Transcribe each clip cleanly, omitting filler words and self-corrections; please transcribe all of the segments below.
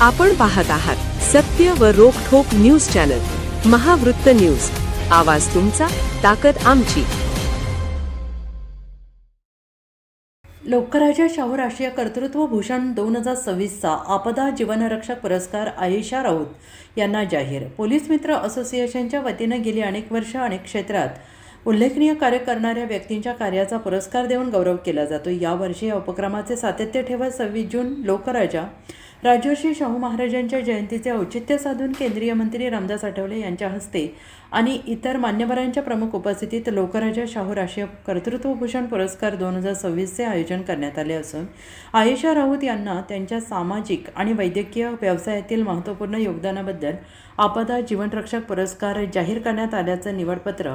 आपण पाहत आहात सत्य व रोखठोक न्यूज चॅनल महावृत्त न्यूज. आवाज तुमचा, ताकद आमची. लोकराजा शाहू राष्ट्रीय कर्तृत्व भूषण 2026चा आपदा जीवनरक्षक पुरस्कार आयेशा राऊत यांना जाहीर. पोलीस मित्र असोसिएशनच्या वतीनं गेली अनेक वर्ष अनेक क्षेत्रात उल्लेखनीय कार्य करणाऱ्या व्यक्तींच्या कार्याचा पुरस्कार देऊन गौरव केला जातो. यावर्षी या उपक्रमाचे सातत्य ठेवत 26 जून लोकराजा राजर्षी शाहू महाराजांच्या जयंतीचे औचित्य साधून केंद्रीय मंत्री रामदास आठवले यांच्या हस्ते आणि इतर मान्यवरांच्या प्रमुख उपस्थितीत लोकराजा शाहू राष्ट्रीय कर्तृत्व भूषण पुरस्कार 2026चे आयोजन करण्यात आले असून आयेशा राऊत यांना त्यांच्या सामाजिक आणि वैद्यकीय व्यवसायातील महत्त्वपूर्ण योगदानाबद्दल आपदा जीवनरक्षक पुरस्कार जाहीर करण्यात आल्याचं निवडपत्र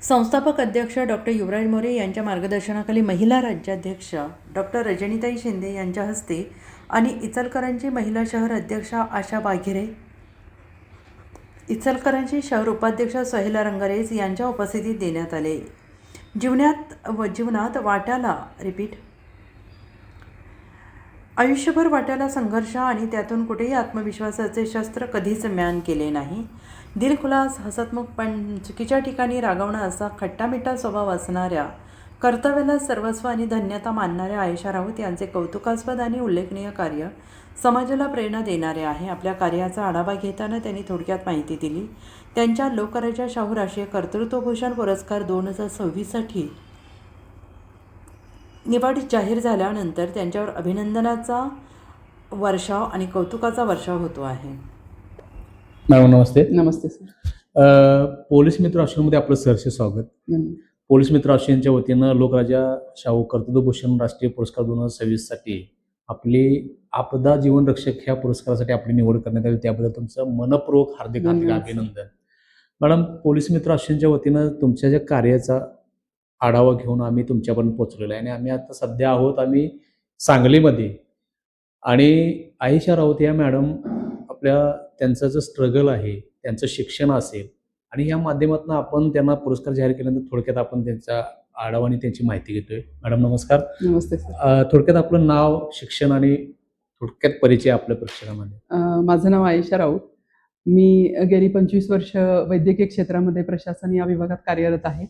संस्थापक अध्यक्ष डॉक्टर युवराज मोरे यांच्या मार्गदर्शनाखाली महिला राज्याध्यक्ष डॉक्टर रजनीताई शिंदे यांच्या हस्ते आणि इचलकरंजी महिला शहर अध्यक्षा आशा बाघेरे, इचलकरंजी शहर उपाध्यक्ष सोहेला रंगारेज यांच्या उपस्थितीत देण्यात आले. जीवनात आयुष्यभर वाट्याला संघर्ष आणि त्यातून कुठेही आत्मविश्वासाचे शस्त्र कधीच म्यान केले नाही. दिलखुलास, हसतमुख पण चुकीच्या ठिकाणी रागवणं असा खट्टामिठा स्वभाव असणाऱ्या, कर्तव्याला सर्वस्व आणि धन्यता मानणाऱ्या आयेशा राऊत यांचे कौतुकास्पद आणि उल्लेखनीय कार्य समाजाला प्रेरणा देणारे आहे. आपल्या कार्याचा आढावा घेताना त्यांनी थोडक्यात माहिती दिली. त्यांच्या लोकराजा शाहू राष्ट्रीय कर्तृत्व भूषण पुरस्कार 2026साठी निवड जाहीर झाल्यानंतर त्यांच्यावर अभिनंदनाचा वर्षाव आणि कौतुकाचा वर्षाव होतो आहे. मॅडम नमस्ते. नमस्ते सर. पोलीस मित्र ऑस्ट्रेलियामध्ये आपलं सहर्ष स्वागत. पोलीस मित्र ऑस्ट्रेलियाच्या वतीनं लोकराजा शाहू कर्तृत्वभूषण राष्ट्रीय पुरस्कार 2026साठी आपली आपदा जीवन रक्षक ह्या पुरस्कारासाठी आपली निवड करण्यात आली. त्याबद्दल तुमचं मनपूर्वक हार्दिक अभिनंदन. मॅडम, पोलीस मित्र ऑस्ट्रेलियाच्या वतीनं तुमच्या ज्या कार्याचा आढावा घेऊन आम्ही तुमच्यापर्यंत पोहोचलेलो आहे आणि आम्ही आता सध्या आहोत आम्ही सांगलीमध्ये. आणि आयेशा राऊत या मॅडम त्यांचं जे स्ट्रगल आहे, त्यांचं शिक्षण असेल आणि या माध्यमातून आपण त्यांना पुरस्कार जाहीर केल्यानंतर थोडक्यात आपण त्यांचा आढावा आणि त्यांची माहिती घेतोय. मॅडम नमस्कार. नमस्ते सर. थोडक्यात आपलं नाव, शिक्षण आणि थोडक्यात परिचय आपल्या प्रेक्षकांमध्ये. माझं नाव आयेशा राऊत. मी गेली 25 वर्ष वैद्यकीय क्षेत्रामध्ये प्रशासन या विभागात कार्यरत आहे.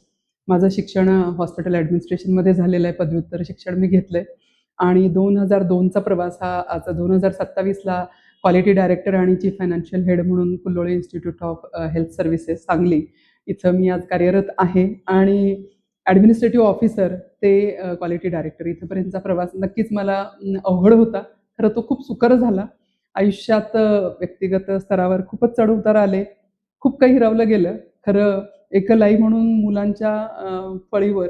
माझं शिक्षण हॉस्पिटल ॲडमिनिस्ट्रेशनमध्ये झालेलं आहे. पदव्युत्तर शिक्षण मी घेतलं आहे आणि 2002चा प्रवास हा आज 2027ला क्वालिटी डायरेक्टर आणि चीफ फायनान्शियल हेड म्हणून Kulloli institute of health services Sangli इथं मी आज कार्यरत आहे. आणि ॲडमिनिस्ट्रेटिव्ह ऑफिसर ते क्वालिटी डायरेक्टर इथंपर्यंतचा प्रवास नक्कीच मला अवघड होता. खरं तो खूप सुकर झाला. आयुष्यात व्यक्तिगत स्तरावर खूपच चढ उतार आले, खूप काही हिरावलं गेलं. खरं एकल आई म्हणून मुलांच्या फळीवर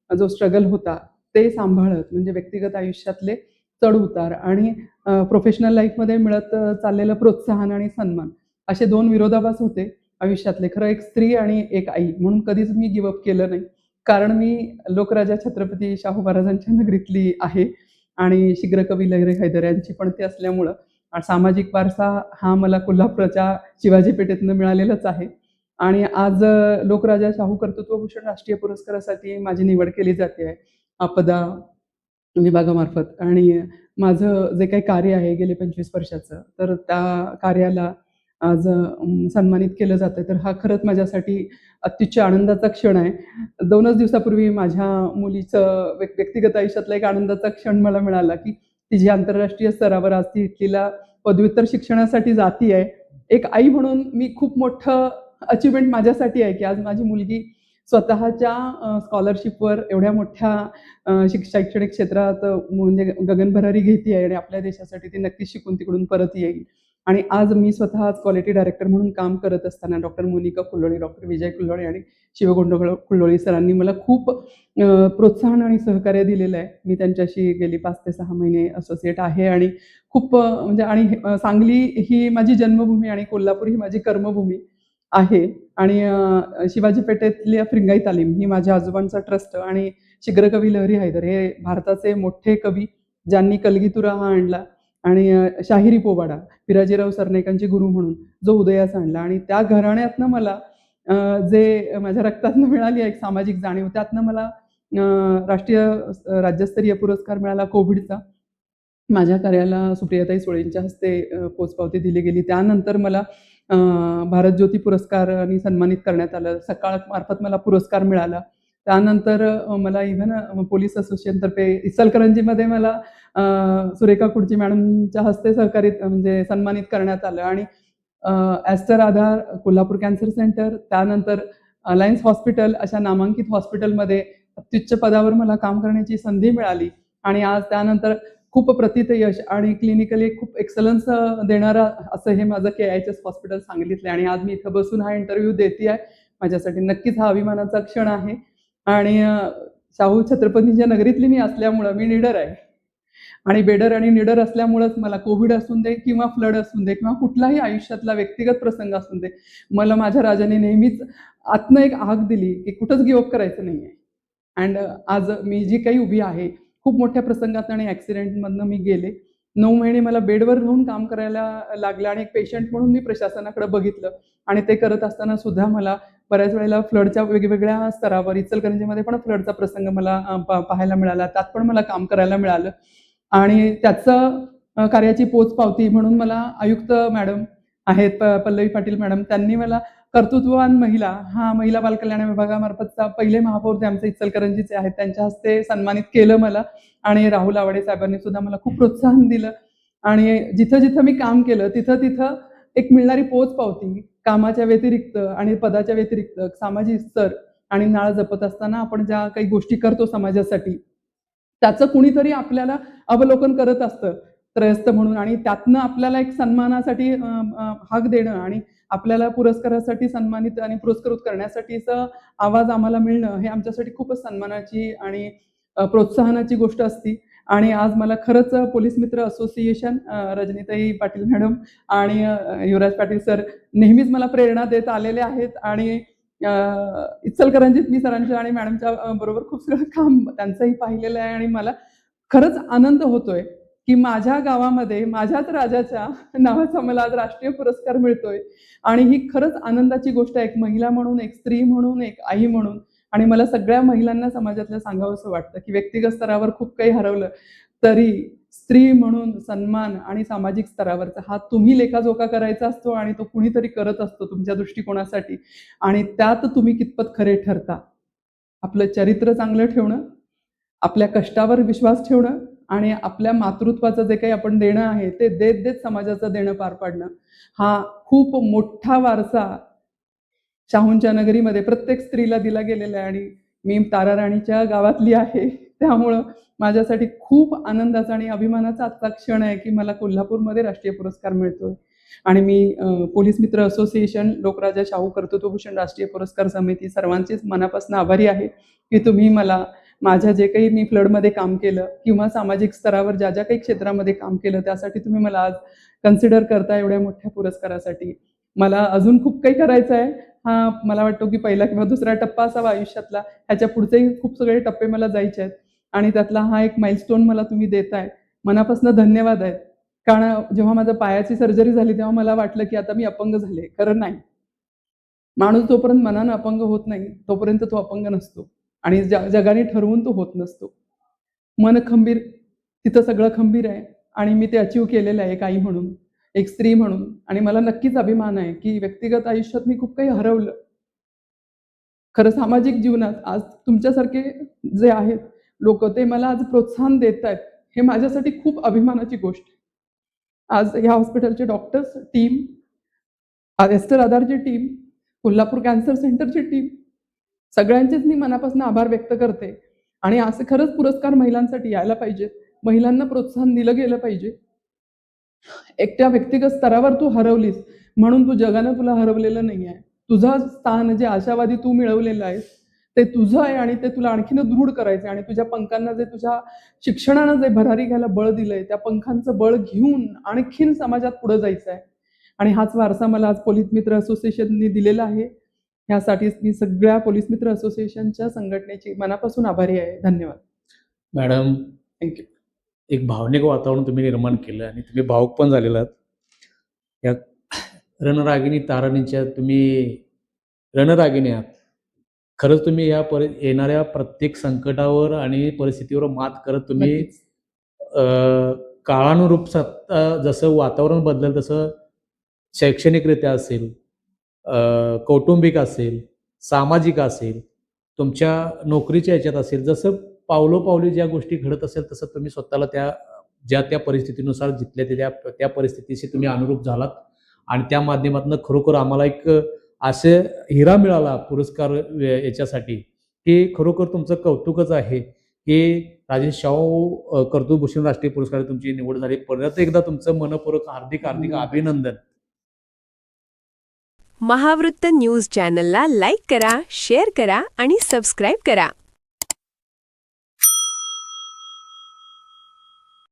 जो स्ट्रगल होता ते सांभाळत, म्हणजे व्यक्तिगत आयुष्यातले चढ उतार आणि प्रोफेशनल लाईफमध्ये मिळत चाललेलं प्रोत्साहन आणि सन्मान, असे 2 विरोधाभास होते आयुष्यातले. खरं एक स्त्री आणि एक आई म्हणून कधीच मी गिवअप केलं नाही, कारण मी लोकराजा छत्रपती शाहू महाराजांच्या नगरीतली आहे आणि शीघ्रकवी लहरी हैदर यांची पण ते असल्यामुळं सामाजिक वारसा हा मला कोल्हापूरच्या शिवाजी पेठेतनं मिळालेलाच आहे. आणि आज लोकराजा शाहू कर्तृत्वभूषण राष्ट्रीय पुरस्कारासाठी माझी निवड केली जाते आहे आपदा विभागामार्फत. आणि माझं जे काही कार्य आहे गेले 25 वर्षाचं, तर त्या कार्याला आज सन्मानित केलं जातं. तर हा खरंच माझ्यासाठी अत्युच्च आनंदाचा क्षण आहे. 2च दिवसापूर्वी माझ्या मुलीचं व्यक्तिगत आयुष्यातला एक आनंदाचा क्षण मला मिळाला की तिची आंतरराष्ट्रीय स्तरावर आज ती इटलीला पदव्युत्तर शिक्षणासाठी जाती आहे. एक आई म्हणून मी खूप मोठं अचिव्हमेंट माझ्यासाठी आहे की आज माझी मुलगी स्वतःच्या स्कॉलरशिपवर एवढ्या मोठ्या शैक्षणिक क्षेत्रात म्हणजे गगनभरारी घेते आहे आणि आपल्या देशासाठी ती नक्कीच शिकून तिकडून परत येईल. आणि आज मी स्वतः आज क्वालिटी डायरेक्टर म्हणून काम करत असताना डॉक्टर मोनिका कुल्लोळी, डॉक्टर विजय कुल्लोळी आणि शिवगोंडोळ कुल्लोळी सरांनी मला खूप प्रोत्साहन आणि सहकार्य दिलेलं आहे. मी त्यांच्याशी गेली 5 ते 6 महिने असोसिएट आहे आणि खूप म्हणजे आणि सांगली ही माझी जन्मभूमी आणि कोल्हापूर ही माझी कर्मभूमी आहे. आणि शिवाजी पेठेतली फ्रिंगाई तालीम ही माझ्या आजोबांचा ट्रस्ट आणि शीघ्रकवी लहरी हैदर हे भारताचे मोठे कवी ज्यांनी कलगीतुरा हा आणला आणि शाहिरी पोवाडा पिराजीराव सरनाईकांचे गुरु म्हणून जो उदयास आणला. आणि त्या घराण्यातनं मला जे माझ्या रक्तातनं मिळाली एक सामाजिक जाणीव, त्यातनं मला राज्यस्तरीय पुरस्कार मिळाला कोविडचा माझ्या कार्याला सुप्रियाताई सुळेंच्या हस्ते पोचपावती दिली गेली. त्यानंतर मला भारत ज्योती पुरस्काराने सन्मानित करण्यात आलं. सकाळ मार्फत मला पुरस्कार मिळाला. त्यानंतर मला इव्हन पोलीस असोसिएशनतर्फे इचलकरंजीमध्ये मला सुरेखा कुडची मॅडमच्या हस्ते म्हणजे सन्मानित करण्यात आलं. आणि ॲस्टर आधार, कोल्हापूर कॅन्सर सेंटर, त्यानंतर अलायन्स हॉस्पिटल अशा नामांकित हॉस्पिटलमध्ये अत्युच्च पदावर मला काम करण्याची संधी मिळाली. आणि आज त्यानंतर खूप प्रथित यश आणि क्लिनिकली खूप एक्सलन्स देणारं असं हे माझं KIHS हॉस्पिटल सांगलीतलं आहे. आणि आज मी इथं बसून हा इंटरव्ह्यू देते आहे. माझ्यासाठी नक्कीच हा अभिमानाचा क्षण आहे. आणि शाहू छत्रपतींच्या नगरीतली मी असल्यामुळं मी निडर आहे. आणि बेडर आणि निडर असल्यामुळंच मला कोविड असून दे किंवा फ्लड असून दे किंवा कुठलाही आयुष्यातला व्यक्तिगत प्रसंग असून दे, मला माझ्या राजाने नेहमीच आतनं एक हाक दिली की कुठंच गिव्हअप करायचं नाही आहे. अँड आज मी जी काही उभी आहे, खूप मोठ्या प्रसंगात आणि ॲक्सिडेंटमधनं मी गेले. 9 महिने मला बेडवर राहून काम करायला लागलं आणि एक पेशंट म्हणून मी प्रशासनाकडे बघितलं. आणि ते करत असताना सुद्धा मला बऱ्याच वेळेला फ्लडच्या वेगवेगळ्या स्तरावर, इचलकरंजीमध्ये पण फ्लडचा प्रसंग मला पाहायला मिळाला. त्यात पण मला काम करायला मिळालं. आणि त्याचं कार्याची पोचपावती म्हणून मला आयुक्त मॅडम आहेत, पल्लवी पाटील मॅडम, त्यांनी मला कर्तृत्ववान महिला हा महिला बालकल्याण विभागामार्फतचा पहिले महापौर ते आमचे इचलकरंजीचे आहेत, त्यांच्या हस्ते सन्मानित केलं मला. आणि राहुल आवाडे साहेबांनी सुद्धा मला खूप प्रोत्साहन दिलं. आणि जिथं जिथं मी काम केलं तिथं तिथं एक मिळणारी पोचपावती, कामाच्या व्यतिरिक्त आणि पदाच्या व्यतिरिक्त सामाजिक स्तर आणि नाळ जपत असताना आपण ज्या काही गोष्टी करतो समाजासाठी, त्याचं कुणीतरी आपल्याला अवलोकन करत असतं त्रयस्थ म्हणून. आणि त्यातनं आपल्याला एक सन्मानासाठी हाक देणं आणि आपल्याला पुरस्कारासाठी सन्मानित आणि पुरस्कृत करण्यासाठीचा आवाज आम्हाला मिळणं हे आमच्यासाठी खूपच सन्मानाची आणि प्रोत्साहनाची गोष्ट असती. आणि आज मला खरंच पोलीस मित्र असोसिएशन, रजनीताई पाटील मॅडम आणि युवराज पाटील सर नेहमीच मला प्रेरणा देत आलेले आहेत. आणि इचलकरंजीत मी सरांच्या आणि मॅडमच्या बरोबर खूप सगळं काम त्यांचंही पाहिलेलं आहे. आणि मला खरंच आनंद होतोय की माझ्या गावामध्ये माझ्याच राजाच्या नावाचा मला आज राष्ट्रीय पुरस्कार मिळतोय. आणि ही खरंच आनंदाची गोष्ट आहे, एक महिला म्हणून, एक स्त्री म्हणून, एक आई म्हणून. आणि मला सगळ्या महिलांना समाजातल्या सांगावंसं वाटतं की व्यक्तिगत स्तरावर खूप काही हरवलं तरी स्त्री म्हणून सन्मान आणि सामाजिक स्तरावरचा हा तुम्ही लेखाजोखा करायचा असतो आणि तो कुणीतरी करत असतो तुमच्या दृष्टिकोनासाठी. आणि त्यात तुम्ही कितपत खरे ठरता. आपलं चरित्र चांगलं ठेवणं, आपल्या कष्टावर विश्वास ठेवणं आणि आपल्या मातृत्वाचं जे काही आपण देणं आहे ते देत देत समाजाचं देणं पार पाडणं, हा खूप मोठा वारसा शाहूंच्या नगरीमध्ये प्रत्येक स्त्रीला दिला गेलेला आहे. आणि मी ताराराणीच्या गावातली आहे, त्यामुळं माझ्यासाठी खूप आनंदाचा आणि अभिमानाचा आजचा क्षण आहे की मला कोल्हापूरमध्ये राष्ट्रीय पुरस्कार मिळतोय. आणि मी पोलीस मित्र असोसिएशन, लोकराजा शाहू कर्तृत्वभूषण राष्ट्रीय पुरस्कार समिती सर्वांचीच मनापासून आभारी आहे की तुम्ही मला माझ्या जे काही मी फ्लडमध्ये काम केलं किंवा सामाजिक स्तरावर ज्या ज्या काही क्षेत्रामध्ये काम केलं त्यासाठी तुम्ही मला आज कन्सिडर करता एवढ्या मोठ्या पुरस्कारासाठी. मला अजून खूप काही करायचं आहे. हा मला वाटतो की पहिला किंवा दुसरा टप्पा असावा आयुष्यातला. ह्याच्या पुढचेही खूप सगळे टप्पे मला जायचे आहेत. आणि त्यातला हा एक माइलस्टोन मला तुम्ही देताय, मनापासून धन्यवाद आहेत. कारण जेव्हा माझ्या पायाची सर्जरी झाली तेव्हा मला वाटलं की आता मी अपंग झाले. खरं नाही. माणूस जोपर्यंत मनानं अपंग होत नाही तोपर्यंत तो अपंग नसतो. आणि जगाने ठरवून तो होत नसतो. मन खंबीर, तिथं सगळं खंबीर आहे. आणि मी ते अचीव केलेलं आहे एक आई म्हणून, एक स्त्री म्हणून. आणि मला नक्कीच अभिमान आहे की व्यक्तिगत आयुष्यात मी खूप काही हरवलं. खरं सामाजिक जीवनात आज तुमच्यासारखे जे आहेत लोक ते मला आज प्रोत्साहन देत आहेत, हे माझ्यासाठी खूप अभिमानाची गोष्ट आहे. आज ह्या हॉस्पिटलचे डॉक्टर्स टीम, ॲस्टर आधारची टीम, कोल्हापूर कॅन्सर सेंटरची टीम, सगळ्यांचेच मी मनापासून आभार व्यक्त करते. आणि असे खरंच पुरस्कार महिलांसाठी यायला पाहिजेत. महिलांना प्रोत्साहन दिलं गेलं पाहिजे. एकट्या व्यक्तिगत स्तरावर तू हरवलीस म्हणून तू जगानं तुला हरवलेलं नाही आहे. तुझं स्थान जे आशावादी तू मिळवलेलं आहेस ते तुझं आहे आणि ते तुला आणखीन दृढ करायचं आहे. आणि तुझ्या पंखांना जे तुझ्या शिक्षणानं जे भरारी घ्यायला बळ दिलंय त्या पंखांचं बळ घेऊन आणखीन समाजात पुढे जायचं आहे. आणि हाच वारसा मला आज पोलीस मित्र असोसिएशनने दिलेला आहे. ह्यासाठीच मी सगळ्या पोलीस मित्र असोसिएशनच्या संघटनेची मनापासून आभारी आहे. धन्यवाद मॅडम. थँक्यू. एक भावनिक वातावरण तुम्ही निर्माण केलं आणि तुम्ही भावुक पण झालेला आहात. या रणरागिणी ताराणीच्या तुम्ही रणरागिणी आहात. खरंच तुम्ही या येणाऱ्या प्रत्येक संकटावर आणि परिस्थितीवर मात करत तुम्ही काळानुरूप जसं वातावरण बदलेल तसं शैक्षणिकरित्या असेल, कौटुंबिक असेल, सामाजिक असेल, तुमच्या नोकरीच्या ह्याच्यात असेल, जसं पावलोपावली ज्या गोष्टी घडत असेल तसं तुम्ही स्वतःला त्या परिस्थितीनुसार जिथल्या त्या परिस्थितीशी तुम्ही अनुरूप झालात आणि त्या माध्यमातून खरोखर आम्हाला एक असे हिरा मिळाला पुरस्कार याच्यासाठी की खरोखर तुमचं कौतुकच आहे की राजेश शाहू कर्तृत्वभूषण राष्ट्रीय पुरस्कार तुमची निवड झाली. परत एकदा तुमचं मनपूर्वक हार्दिक हार्दिक अभिनंदन. महावृत्त न्यूज चॅनलला लाईक करा, शेअर करा आणि सबस्क्राईब करा.